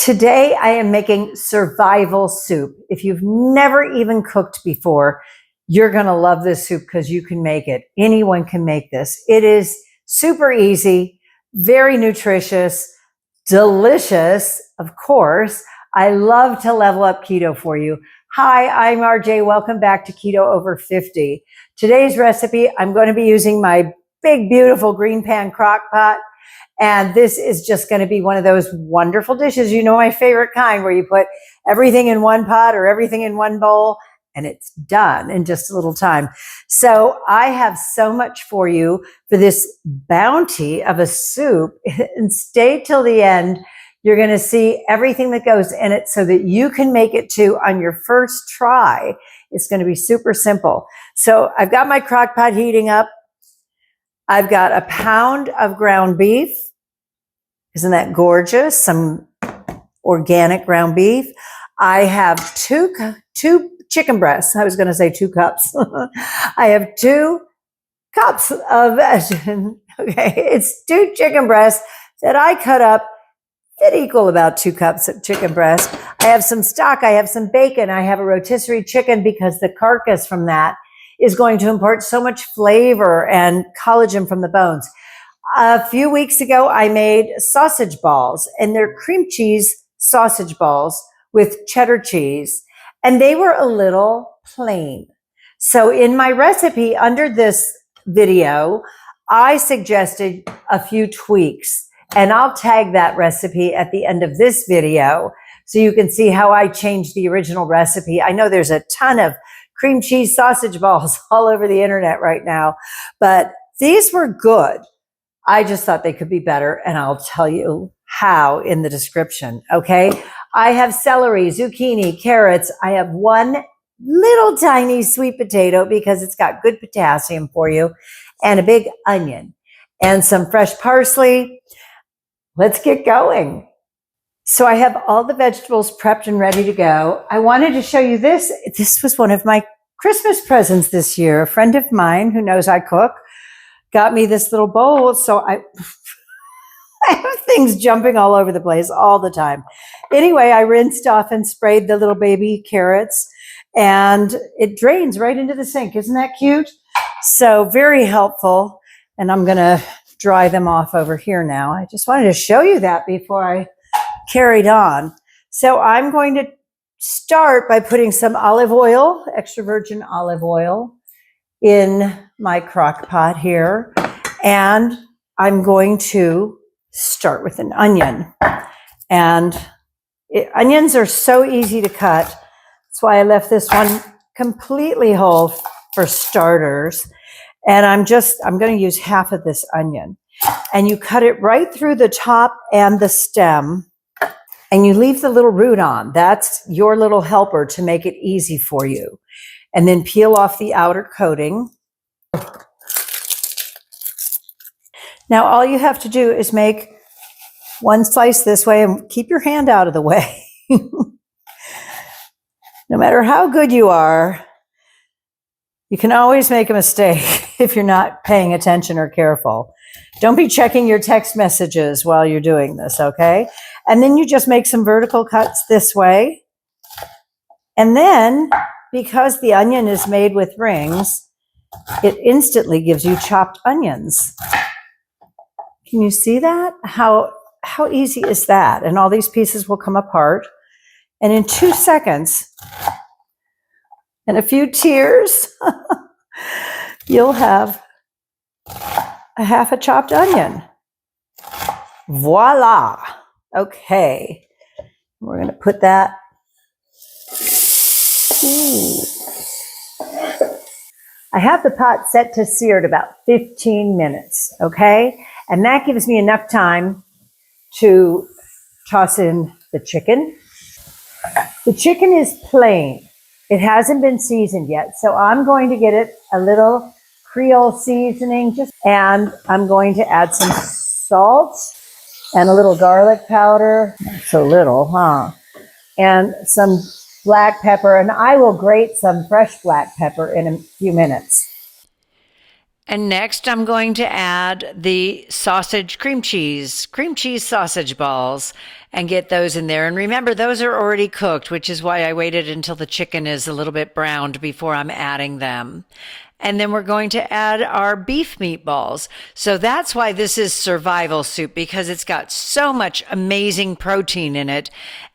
Today I am making survival soup. If you've never even cooked before, you're going to love this soup because you can make it. Anyone can make this. It is super easy, very nutritious, delicious, of course. I love to level up keto for you. Hi, I'm RJ. Welcome back to Keto Over 50. Today's recipe, I'm going to be using my big, beautiful green pan crock pot. And this is just going to be one of those wonderful dishes. You know, my favorite kind where you put everything in one pot or everything in one bowl and it's done in just a little time. So I have so much for you for this bounty of a soup. And stay till the end. You're going to see everything that goes in it so that you can make it too on your first try. It's going to be super simple. So I've got my crock pot heating up. I've got a pound of ground beef. Isn't that gorgeous? Some organic ground beef. I have two chicken breasts. I was going to say 2 cups. I have 2 cups of, okay, it's 2 chicken breasts that I cut up that equal about 2 cups of chicken breast. I have some stock. I have some bacon. I have a rotisserie chicken because the carcass from that is going to impart so much flavor and collagen from the bones. A few weeks ago, I made sausage balls, and they're cream cheese sausage balls with cheddar cheese, and they were a little plain. So in my recipe under this video, I suggested a few tweaks, and I'll tag that recipe at the end of this video so you can see how I changed the original recipe. I know there's a ton of cream cheese sausage balls all over the internet right now, but these were good. I just thought they could be better, and I'll tell you how in the description, okay? I have celery, zucchini, carrots. I have 1 little tiny sweet potato because it's got good potassium for you, and a big onion, and some fresh parsley. Let's get going. So I have all the vegetables prepped and ready to go. I wanted to show you this. This was one of my Christmas presents this year. A friend of mine who knows I cook got me this little bowl. So I have things jumping all over the place all the time. Anyway, I rinsed off and sprayed the little baby carrots, and it drains right into the sink. Isn't that cute? So very helpful. And I'm going to dry them off over here now. I just wanted to show you that before I carried on. So I'm going to start by putting some olive oil, extra virgin olive oil, in my crock pot here. And I'm going to start with an onion. And onions are so easy to cut. That's why I left this one completely whole for starters. And I'm going to use half of this onion. And you cut it right through the top and the stem. And you leave the little root on. That's your little helper to make it easy for you. And then peel off the outer coating. Now all you have to do is make 1 slice this way and keep your hand out of the way. No matter how good you are, you can always make a mistake if you're not paying attention or careful. Don't be checking your text messages while you're doing this, okay? And then you just make some vertical cuts this way. And then, because the onion is made with rings, it instantly gives you chopped onions. Can you see that? How easy is that? And all these pieces will come apart. And in 2 seconds, and a few tears, you'll have a half a chopped onion. Voila. Okay. We're going to put that. Ooh. I have the pot set to sear at about 15 minutes. Okay. And that gives me enough time to toss in the chicken. The chicken is plain. It hasn't been seasoned yet. So I'm going to get it a little Creole seasoning, and I'm going to add some salt and a little garlic powder. Not so little, huh? And some black pepper, and I will grate some fresh black pepper in a few minutes. And next I'm going to add the sausage cream cheese sausage balls, and get those in there. And remember, those are already cooked, which is why I waited until the chicken is a little bit browned before I'm adding them. And then we're going to add our beef meatballs. So that's why this is survival soup, because it's got so much amazing protein in it.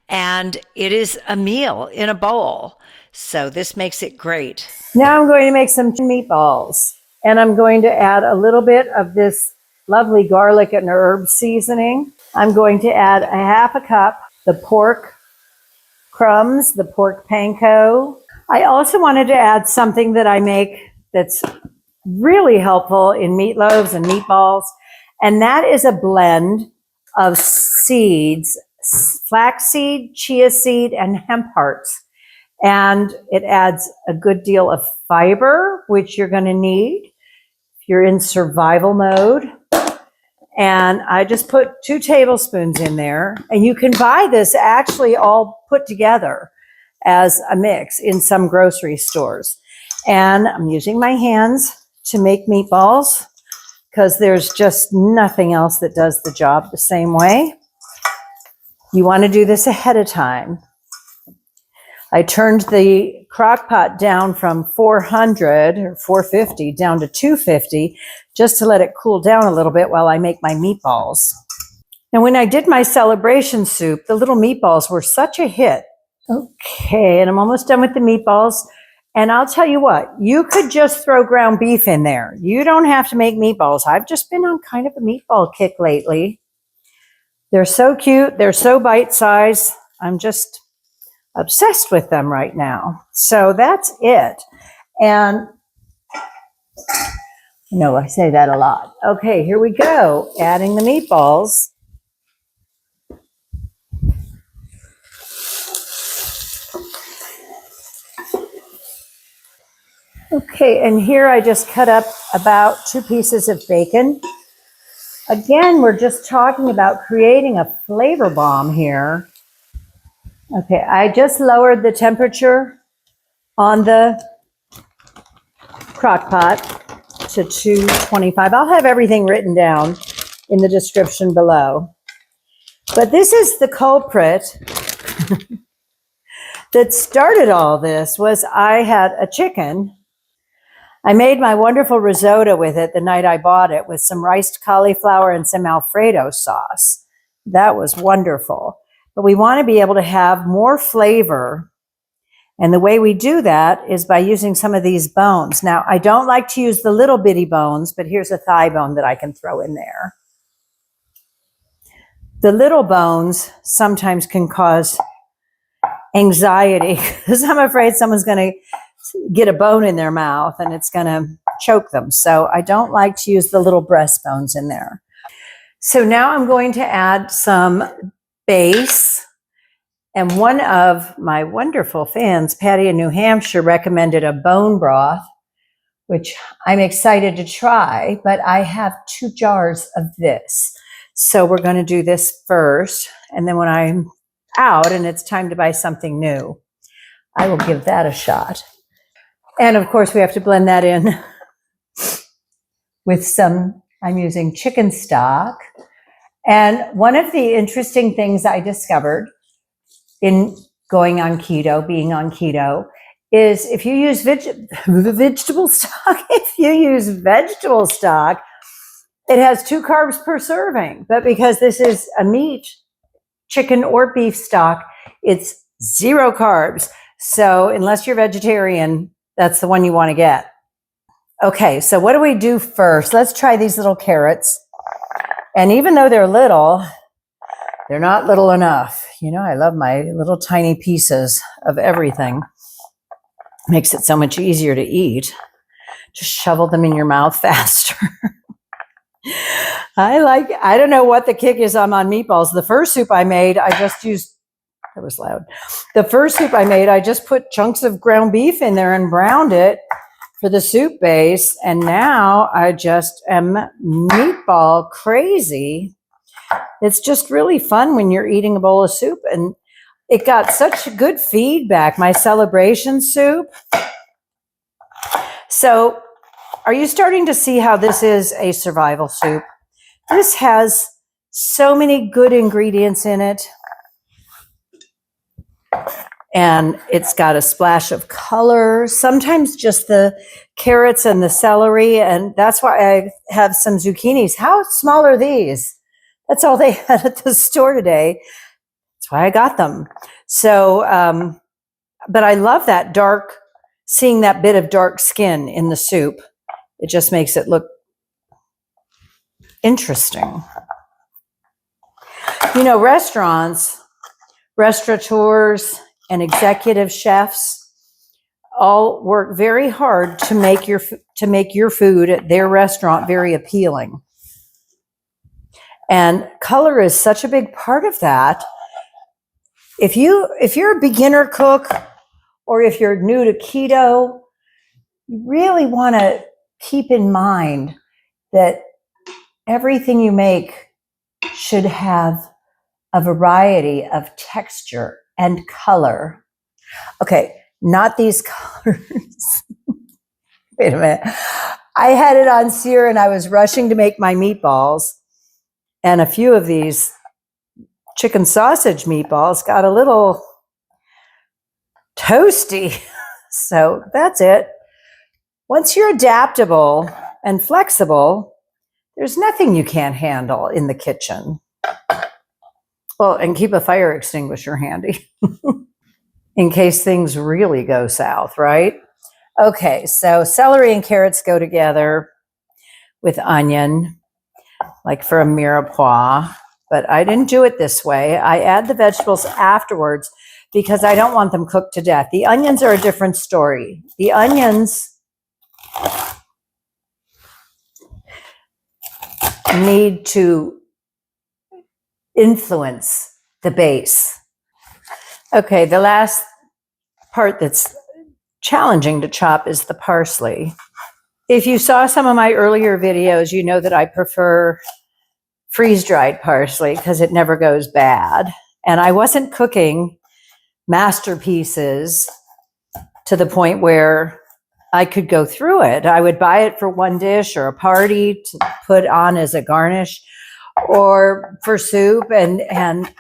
And it is a meal in a bowl. So this makes it great. Now I'm going to make some meatballs. And I'm going to add a little bit of this lovely garlic and herb seasoning. I'm going to add a half a cup, the pork crumbs, the pork panko. I also wanted to add something that I make that's really helpful in meatloaves and meatballs. And that is a blend of seeds, flaxseed, chia seed, and hemp hearts. And it adds a good deal of fiber, which you're going to need if you're in survival mode. And I just put 2 tablespoons in there. And you can buy this actually all put together as a mix in some grocery stores. And I'm using my hands to make meatballs because there's just nothing else that does the job the same way. You want to do this ahead of time. I turned the crock pot down from 400 or 450 down to 250 just to let it cool down a little bit while I make my meatballs. And when I did my celebration soup, the little meatballs were such a hit. Okay, and I'm almost done with the meatballs. And I'll tell you what, you could just throw ground beef in there. You don't have to make meatballs. I've just been on kind of a meatball kick lately. They're so cute. They're so bite-sized. I'm just obsessed with them right now. So that's it. And no, I say that a lot. Okay, here we go. Adding the meatballs. Okay, and here I just cut up about 2 pieces of bacon. Again, we're just talking about creating a flavor bomb here. Okay, I just lowered the temperature on the crock pot to 225. I'll have everything written down in the description below. But this is the culprit that started all this. Was I had a chicken. I made my wonderful risotto with it the night I bought it, with some riced cauliflower and some Alfredo sauce. That was wonderful. But we want to be able to have more flavor. And the way we do that is by using some of these bones. Now, I don't like to use the little bitty bones, but here's a thigh bone that I can throw in there. The little bones sometimes can cause anxiety because I'm afraid someone's going to get a bone in their mouth and it's going to choke them. So I don't like to use the little breastbones in there. So now I'm going to add some base. And one of my wonderful fans, Patty in New Hampshire, recommended a bone broth, which I'm excited to try, but I have 2 jars of this. So we're going to do this first. And then when I'm out and it's time to buy something new, I will give that a shot. And of course, we have to blend that in with some, I'm using chicken stock. And one of the interesting things I discovered in going on keto, being on keto, is if you use vegetable stock, it has 2 carbs per serving. But because this is a meat, chicken or beef stock, it's 0 carbs. So unless you're vegetarian, that's the one you want to get. Okay, so what do we do first? Let's try these little carrots. And even though they're little, they're not little enough. You know, I love my little tiny pieces of everything. Makes it so much easier to eat. Just shovel them in your mouth faster. I don't know what the kick is on meatballs. The first soup I made, I just used, that was loud. The first soup I made, I just put chunks of ground beef in there and browned it for the soup base. And now I just am meatball crazy. It's just really fun when you're eating a bowl of soup. And it got such good feedback, my celebration soup. So are you starting to see how this is a survival soup? This has so many good ingredients in it. And it's got a splash of color, sometimes just the carrots and the celery. And that's why I have some zucchinis. How small are these? That's all they had at the store today. That's why I got them. So, but I love that dark, seeing that bit of dark skin in the soup. It just makes it look interesting. You know, restaurateurs, and executive chefs all work very hard to make your food at their restaurant very appealing. And color is such a big part of that. If you're a beginner cook, or if you're new to keto, you really want to keep in mind that everything you make should have a variety of texture and color. Okay, not these colors. Wait a minute. I had it on sear and I was rushing to make my meatballs, and a few of these chicken sausage meatballs got a little toasty. So that's it. Once you're adaptable and flexible, there's nothing you can't handle in the kitchen. Well, and keep a fire extinguisher handy in case things really go south, right? Okay, so celery and carrots go together with onion, like for a mirepoix, but I didn't do it this way. I add the vegetables afterwards because I don't want them cooked to death. The onions are a different story. The onions need to influence the base. Okay, the last part that's challenging to chop is the parsley. If you saw some of my earlier videos, you know that I prefer freeze-dried parsley because it never goes bad. And I wasn't cooking masterpieces to the point where I could go through it. I would buy it for one dish or a party to put on as a garnish, or for soup, and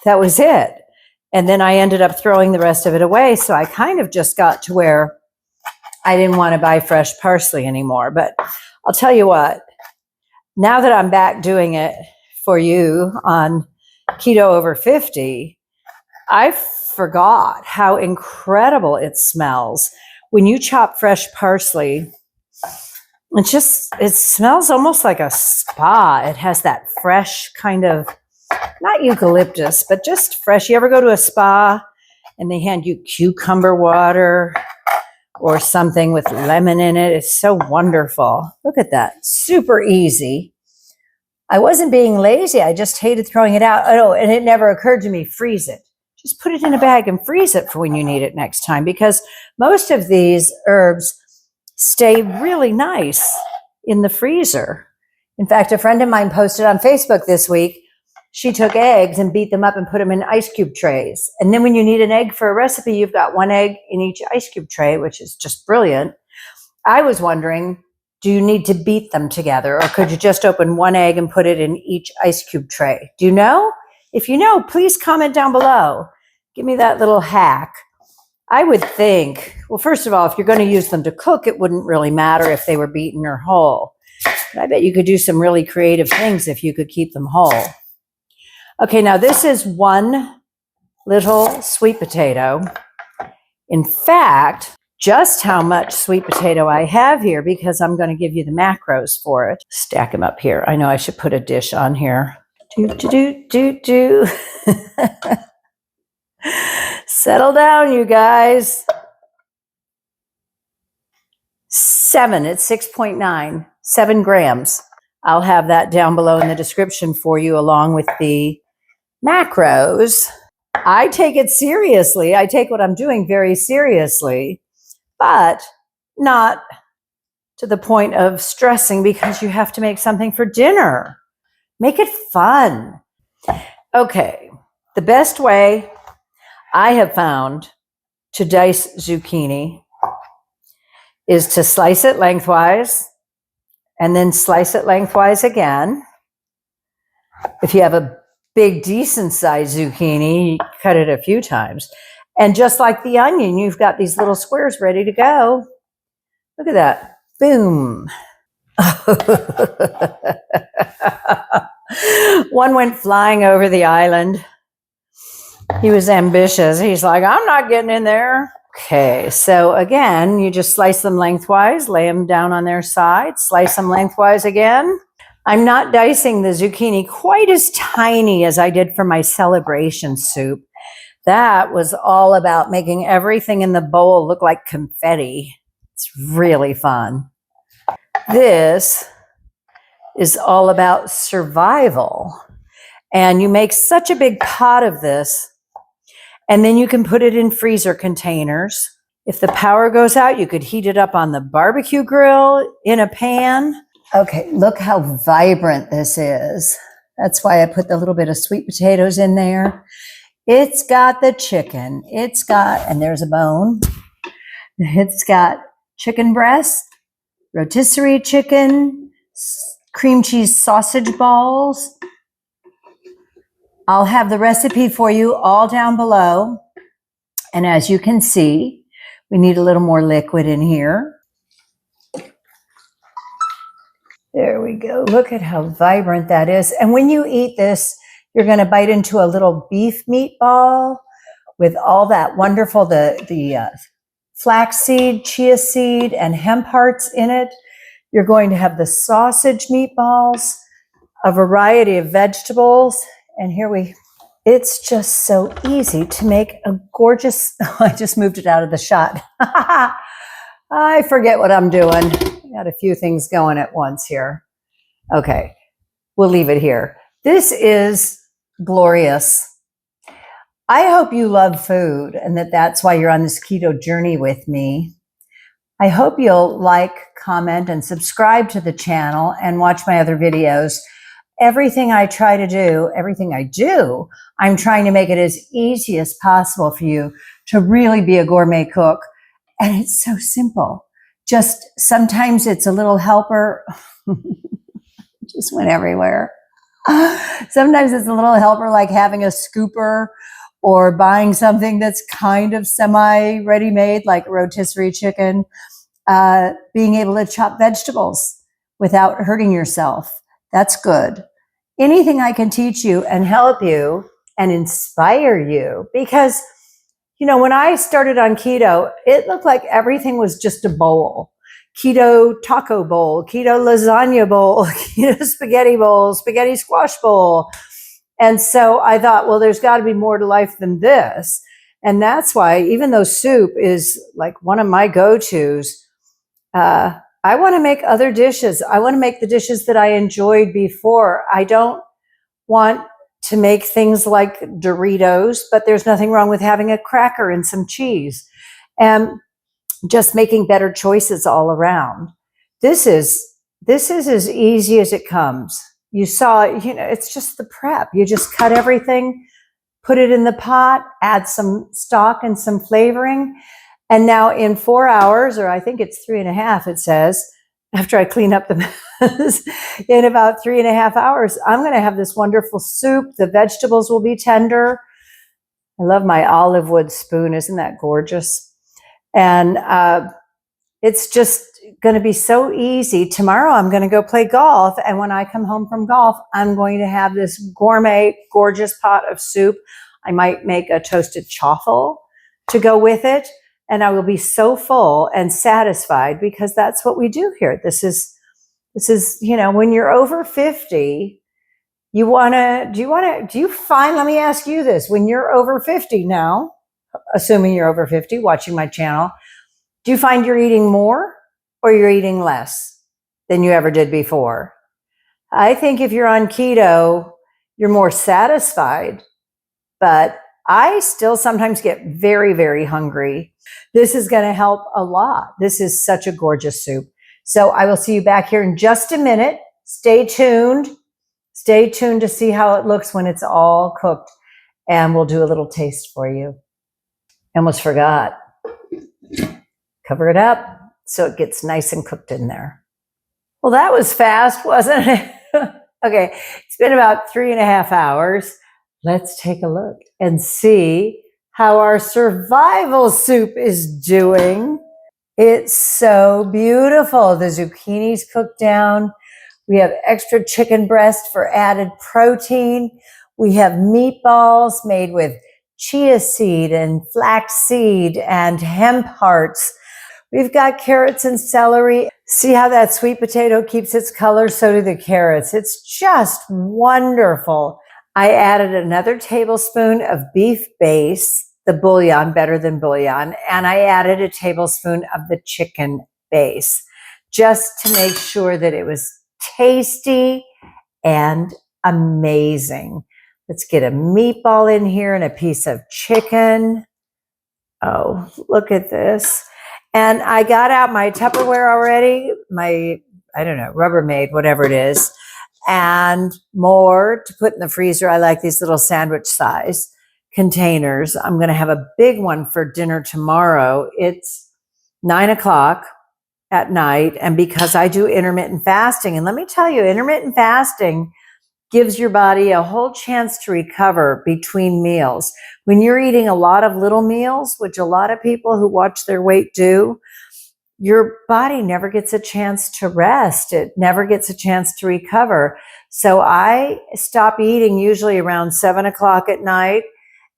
that was it. And then I ended up throwing the rest of it away. So I kind of just got to where I didn't want to buy fresh parsley anymore. But I'll tell you what, now that I'm back doing it for you on Keto Over 50, I forgot how incredible it smells. When you chop fresh parsley, it smells almost like a spa. It has that fresh kind of, not eucalyptus, but just fresh. You ever go to a spa and they hand you cucumber water or something with lemon in it? It's so wonderful. Look at that. Super easy. I wasn't being lazy. I just hated throwing it out. Oh, and it never occurred to me, freeze it. Just put it in a bag and freeze it for when you need it next time, because most of these herbs stay really nice in the freezer. In fact, a friend of mine posted on Facebook this week, she took eggs and beat them up and put them in ice cube trays. And then when you need an egg for a recipe, you've got one egg in each ice cube tray, which is just brilliant. I was wondering, do you need to beat them together, or could you just open one egg and put it in each ice cube tray? Do you know? If you know, please comment down below. Give me that little hack. I would think, well, first of all, if you're going to use them to cook, it wouldn't really matter if they were beaten or whole. But I bet you could do some really creative things if you could keep them whole. Okay, now this is one little sweet potato. In fact, just how much sweet potato I have here, because I'm going to give you the macros for it. Stack them up here. I know I should put a dish on here. Settle down, you guys. 7, it's 6.9, 7 grams. I'll have that down below in the description for you, along with the macros. I take it seriously. I take what I'm doing very seriously, but not to the point of stressing because you have to make something for dinner. Make it fun. Okay, the best way I have found to dice zucchini is to slice it lengthwise and then slice it lengthwise again. If you have a big, decent sized zucchini, cut it a few times. And just like the onion, you've got these little squares ready to go. Look at that. Boom. One went flying over the island. He was ambitious. He's like, I'm not getting in there. Okay, so again, you just slice them lengthwise, lay them down on their side, slice them lengthwise again. I'm not dicing the zucchini quite as tiny as I did for my celebration soup. That was all about making everything in the bowl look like confetti. It's really fun. This is all about survival. And you make such a big pot of this, and then you can put it in freezer containers. If the power goes out, you could heat it up on the barbecue grill in a pan. Okay, look how vibrant this is. That's why I put the little bit of sweet potatoes in there. It's got the chicken. It's got, and there's a bone. It's got chicken breast, rotisserie chicken, cream cheese sausage balls. I'll have the recipe for you all down below. And as you can see, we need a little more liquid in here. There we go. Look at how vibrant that is. And when you eat this, you're going to bite into a little beef meatball with all that wonderful, the flaxseed, chia seed, and hemp hearts in it. You're going to have the sausage meatballs, a variety of vegetables. And it's just so easy to make a gorgeous, I just moved it out of the shot. I forget what I'm doing. I got a few things going at once here. Okay, we'll leave it here. This is glorious. I hope you love food and that's why you're on this keto journey with me. I hope you'll like, comment, and subscribe to the channel and watch my other videos. Everything I try to do, everything I do, I'm trying to make it as easy as possible for you to really be a gourmet cook. And it's so simple. Just sometimes it's a little helper. Just went everywhere. Sometimes it's a little helper like having a scooper or buying something that's kind of semi-ready-made like rotisserie chicken. Being able to chop vegetables without hurting yourself. That's good. Anything I can teach you and help you and inspire you, because, you know, when I started on keto, it looked like everything was just a bowl. Keto taco bowl, keto lasagna bowl, keto spaghetti bowl, spaghetti squash bowl. And so I thought, well, there's got to be more to life than this. And that's why, even though soup is like one of my go-tos, I want to make other dishes. I want to make the dishes that I enjoyed before. I don't want to make things like Doritos, but there's nothing wrong with having a cracker and some cheese and just making better choices all around. This is as easy as it comes. You saw, you know, it's just the prep. You just cut everything, put it in the pot, add some stock and some flavoring. And now in 4 hours, or I think it's 3.5, it says, after I clean up the mess, in about 3.5 hours, I'm going to have this wonderful soup. The vegetables will be tender. I love my olive wood spoon. Isn't that gorgeous? And it's just going to be so easy. Tomorrow, I'm going to go play golf. And when I come home from golf, I'm going to have this gourmet, gorgeous pot of soup. I might make a toasted chaffle to go with it. And I will be so full and satisfied, because that's what we do here. This is, you know, when you're over 50, do you find, let me ask you this, when you're over 50 now, assuming you're over 50 watching my channel, do you find you're eating more or you're eating less than you ever did before? I think if you're on keto, you're more satisfied, but I still sometimes get very, very hungry. This is going to help a lot. This is such a gorgeous soup. So I will see you back here in just a minute. Stay tuned. Stay tuned to see how it looks when it's all cooked. And we'll do a little taste for you. Almost forgot. Cover it up. so it gets nice and cooked in there. Well, that was fast, wasn't it? Okay, it's been about 3.5 hours. Let's take a look and see how our survival soup is doing. It's so beautiful. The zucchini's cooked down. We have extra chicken breast for added protein. We have meatballs made with chia seed and flax seed and hemp hearts. We've got carrots and celery. See how that sweet potato keeps its color? So do the carrots. It's just wonderful. I added another tablespoon of beef base, the bouillon, better than bouillon, and I added a tablespoon of the chicken base, just to make sure that it was tasty and amazing. Let's get a meatball in here and a piece of chicken. Oh, look at this. And I got out my Tupperware already, my, I don't know, Rubbermaid, whatever it is, and more to put in the freezer. I like these little sandwich size containers. I'm going to have a big one for dinner tomorrow. It's 9 o'clock at night. And because I do intermittent fasting, and let me tell you, intermittent fasting gives your body a whole chance to recover between meals. When you're eating a lot of little meals, which a lot of people who watch their weight do, your body never gets a chance to rest. It never gets a chance to recover. So I stop eating usually around 7 o'clock at night,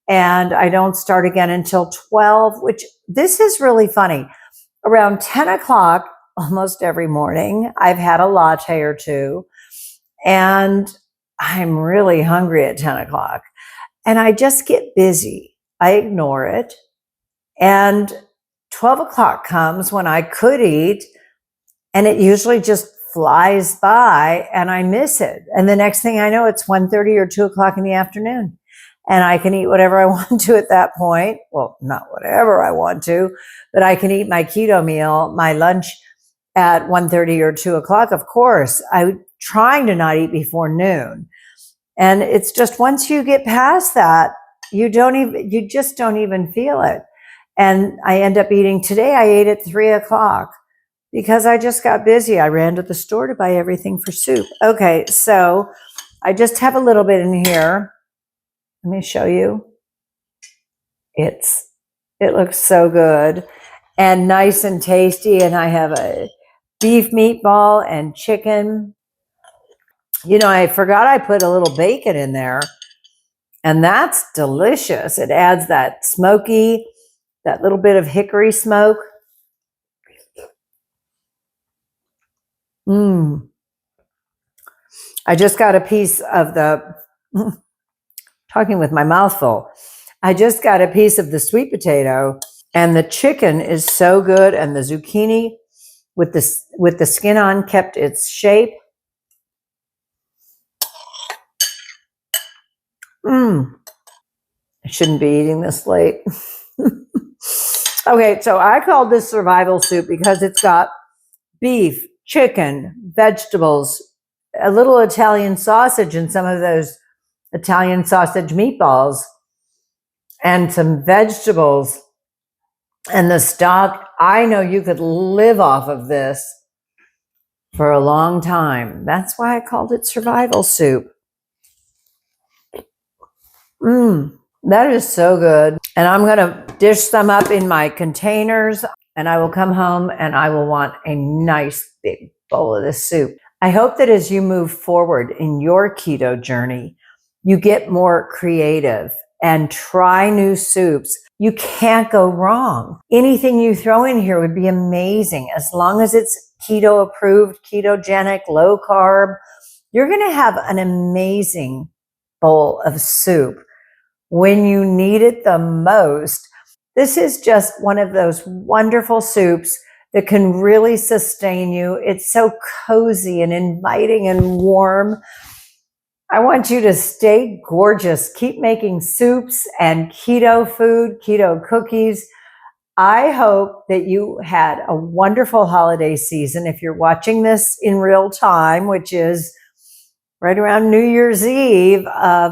and I don't start again until 12, which this is really funny. Around 10 o'clock, almost every morning, I've had a latte or two, and I'm really hungry at 10 o'clock. And I just get busy. I ignore it. And 12 o'clock comes when I could eat, and it usually just flies by and I miss it. And the next thing I know, it's 1:30 or 2 o'clock in the afternoon. And I can eat whatever I want to at that point. Well, not whatever I want to, but I can eat my keto meal, my lunch at 1:30 or 2 o'clock. Of course, I'm trying to not eat before noon. And it's just once you get past that, you just don't even feel it. And I end up eating today. I ate at 3 o'clock because I just got busy. I ran to the store to buy everything for soup. Okay, so I just have a little bit in here. Let me show you. It looks so good and nice and tasty. And I have a beef meatball and chicken. You know, I forgot I put a little bacon in there, and that's delicious. It adds that smoky, that little bit of hickory smoke. I just got a piece of the, talking with my mouth full. I just got a piece of the sweet potato, and the chicken is so good, and the zucchini with the skin on kept its shape. I shouldn't be eating this late. Okay, so I called this survival soup because it's got beef, chicken, vegetables, a little Italian sausage and some of those Italian sausage meatballs, and some vegetables. And the stock, I know you could live off of this for a long time. That's why I called it survival soup. That is so good. And I'm going to dish some up in my containers, and I will come home and I will want a nice big bowl of this soup. I hope that as you move forward in your keto journey, you get more creative and try new soups. You can't go wrong. Anything you throw in here would be amazing. As long as it's keto approved, ketogenic, low carb, you're going to have an amazing bowl of soup when you need it the most. This is just one of those wonderful soups that can really sustain you. It's so cozy and inviting and warm. I want you to stay gorgeous. Keep making soups and keto food, keto cookies. I hope that you had a wonderful holiday season. If you're watching this in real time, which is right around New Year's Eve of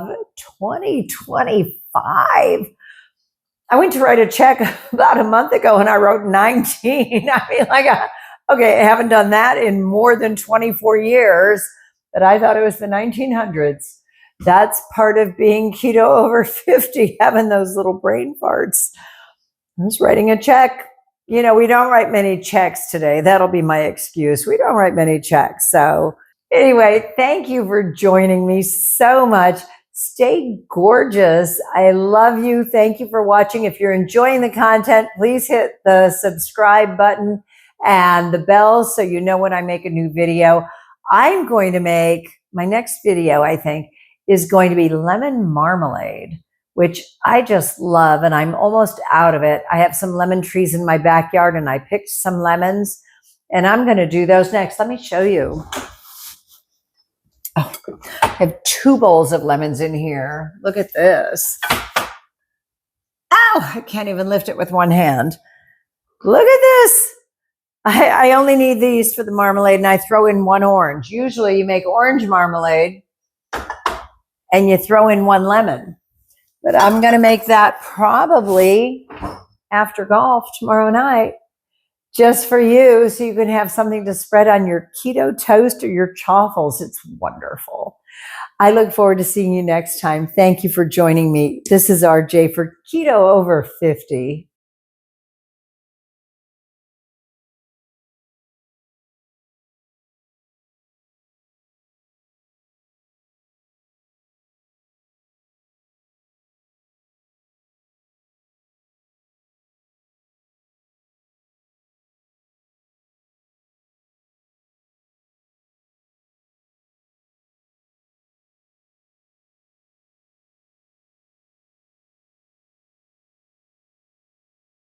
2025, I went to write a check about a month ago and I wrote 19. I mean, like, okay, I haven't done that in more than 24 years, but I thought it was the 1900s. That's part of being keto over 50, having those little brain farts. I was writing a check. You know, we don't write many checks today. That'll be my excuse. We don't write many checks. So anyway, thank you for joining me so much. Stay gorgeous. I love you. Thank you for watching. If you're enjoying the content, please hit the subscribe button and the bell so you know when I make a new video. I'm going to make, my next video, I think, is going to be lemon marmalade, which I just love, and I'm almost out of it. I have some lemon trees in my backyard, and I picked some lemons, and I'm going to do those next. Let me show you. Oh, I have 2 bowls of lemons in here. Look at this. Ow, I can't even lift it with one hand. Look at this. I only need these for the marmalade, and I throw in 1 orange. Usually you make orange marmalade, and you throw in 1 lemon. But I'm going to make that probably after golf tomorrow night, just for you, so you can have something to spread on your keto toast or your chaffles. It's wonderful. I look forward to seeing you next time. Thank you for joining me. This is RJ for Keto Over 50.